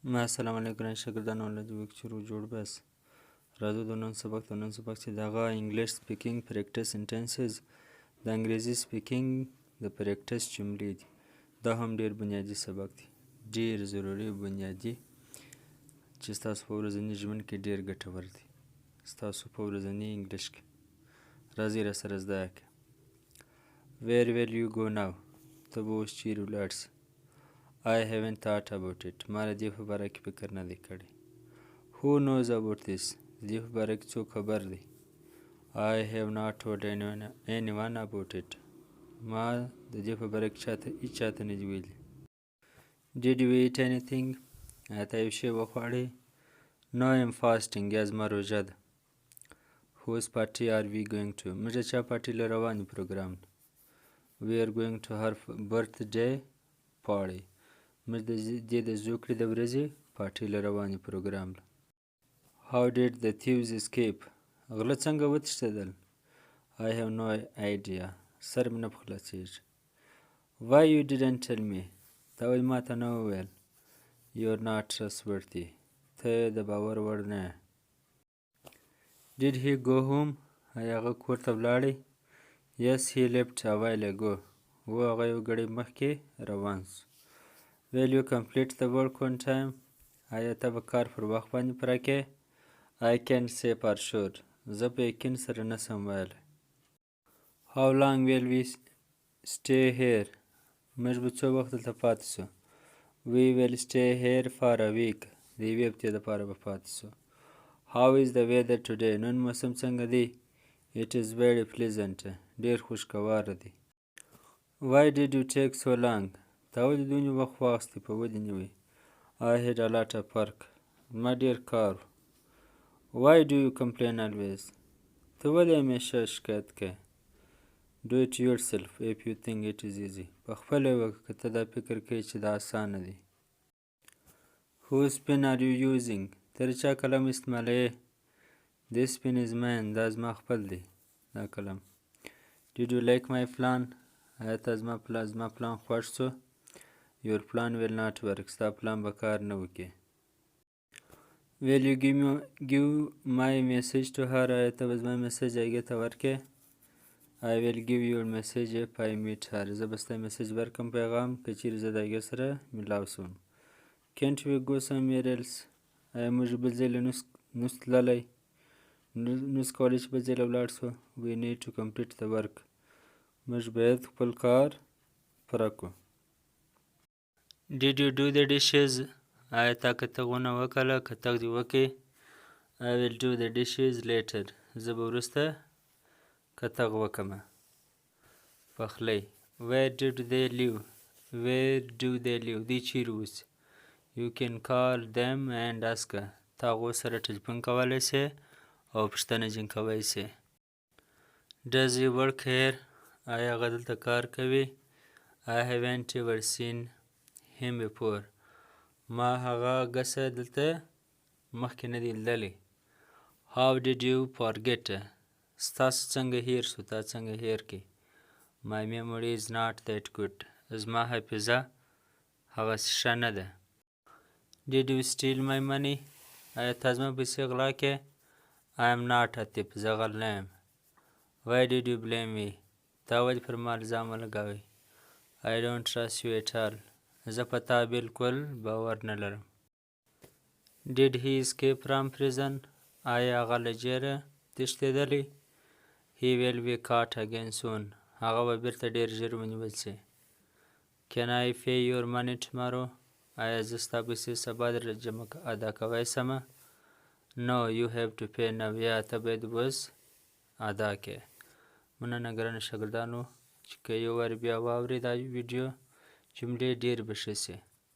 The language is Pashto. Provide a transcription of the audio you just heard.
السلام علیکم ګران شاګردانو له دې وکچرو جوړ بس راځو د نن سبق چې دغه انګلیش سپیکینګ پریکټس سنټنسز د انګریزي سپیکینګ د پریکټس جملې دي دا هم ډیر بنیادي سبق دی ډیر ضروري بنیادي چې ستاسو په ورځني ژوند کې ډیر ګټور دی ستاسو په ورځني انګلیش کې راځئ راسره زده کړئ Where will you go now ته به اوس چیرې ولاړ سې I haven't thought about it. ما د دې په باره کې فکر نه دی کړی. Who knows about this? د دې په باره کې څوک خبر دی. I have not told anyone about it. ما د دې په باره کې هیچ چاته نه دي ویلي. Did you eat anything? آیا ته یو شی وخوړې؟ No, I'm fasting. یا زما روژه ده. Whose party are we going to? موږ د چا پارټي له روان یو پروګرام ده. We are going to her birthday party. موږ د دې د زوکړې د ورځې پارټۍ له روانې پروګرام له How did the thieves escape غله څنګه وتښتېدل I have no idea سر مې نه په خلاصېږي Why you didn't tell me تا ولې ما ته نه وویل You're not trustworthy ته د باور وړ نه یې Did he go home آیا هغه کور ته ولاړی Yes he left a while ago و هغه یو ګړی مخکې روان سو Will you complete the work on time? آیا ته به کار پر وخت باندې پوره کړې I can't say for sure زه په یقین سره نه سم ویلی How long will we stay here? موږ به څو وخت دلته پاتې سو We will stay here for a week د یوې هفتې دپاره به پاتې سو How is the weather today? نن موسم څنګه دی It is very pleasant ډېر خوشګواره دی Why did you take so long? تا ولې دومره وخت واخیستی په ولې نه وی I had a lot of work زما ډېر کار Why do you complain always ته ولې همیشه شکایت کوې Do it yourself if you think it is easy په خپله یې وکړه که ته دا فکر کوې چې دا اسانه دی Whose pen are you using ته د چا قلم استعمالوې This pen is mine دا زما خپل دی دا قلم Did you like my plan آیا ته زما پلان خوښ سو Your plan will not work. ستا پلان به کار نه وکړي. Will you give my message to her? آیا ته به زما میسج هغې ته ورکړې I will give your message if I meet her. زه به ستا میسج ورکړم پیغام که چیرې زه د هغې سره ملاو شوم. Can't we go somewhere else? آیا موږ بل ځای له نوس تللی نوس کولی چې بل ځای له ولاړ سو We need to complete the work. موږ باید خپل کار پوره کړو. Did you do the dishes? آیا تا کتغونه وکړه کتغ دې وکړې I will do the dishes later. زه به وروسته کتغ وکړمه پخلی Where did they live? دوی چیرې اوسي You can call them and ask. تا هغو سره ټلیفون کولی سې او پوښتنه ځینې کوی سې Does he work here? آیا هغه دلته کار کوي I haven't ever seen him before. ما هغه کسه دلته مخکې نه دی لیدلی How did you forget? ستاسو څنګه هیر سو تا څنګه هیر کړې My memory is not that good. زما حافظه هغسې ښه نه ده Did you steal my money? آیا تا زما پیسې غلا کړې I am not a thief. زه غل نه یم Why did you blame me? تا ولې پر ما الزام ولګوئ I don't trust you at all. زه په تا بالکل باور نه لرم Did he escape from prison? آیا هغه له جیله تښتېدلی He will be caught again soon. هغه به بیرته ډېر ژر ونیول سي Can I pay your money tomorrow? آیا زه ستا پیسې سبا ادا کوی سمه No, you have to pay now. یا ته باید اوس ادا کړې مننه ګرانو شاګردانو چې که یو وار بیا واورئ دا ویډیو جملې ډېر به ښه سي